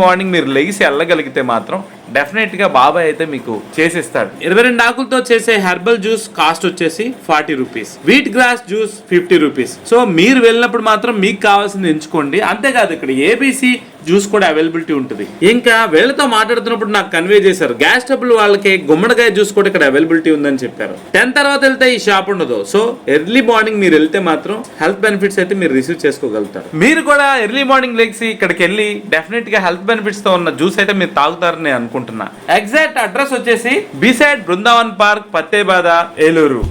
Morning మీరు లెగిసి వెళ్ళగలిగితే మాత్రం డెఫినెట్ గా బాబాయ్ అయితే మీకు చేసిస్తాడు. 22 ఆకులతో చేసే హెర్బల్ జ్యూస్ కాస్ట్ వచ్చేసి 40 rupees, wheat grass juice 50 rupees. So మీరు వెళ్ళినప్పుడు మాత్రం మీకు కావాల్సింది ఎంచుకోండి. అంతేకాదు ఇక్కడ ఏబీసీ జ్యూస్ కూడా అవైలబిలిటీ ఉంటుంది. ఇంకా వీళ్ళతో మాట్లాడుతున్నప్పుడు నాకు కన్వే చేశారు గ్యాస్ ట్రబుల్ వాళ్ళకి గుమ్మడికాయ జ్యూస్ కూడా ఇక్కడ అవైలబిలిటీ ఉందని చెప్పారు. 10 తర్వాత వెళ్తే ఈ షాప్ ఉండదు. సో ఎర్లీ మార్నింగ్ మీరు వెళ్తే మాత్రం హెల్త్ బెనిఫిట్స్ అయితే మీరు రిసీవ్ చేసుకోగలుగుతారు. మీరు కూడా ఎర్లీ మార్నింగ్ లెగ్సి ఇక్కడికి వెళ్ళి డెఫినెట్ గా హెల్త్ బెనిఫిట్స్ తో ఉన్న జ్యూస్ అయితే మీరు తాగుతారని అనుకుంటున్నా. ఎగ్జాక్ట్ అడ్రస్ వచ్చేసి బిసైడ్ బృందావన్ పార్క్, పత్తేబాద, ఏలూరు.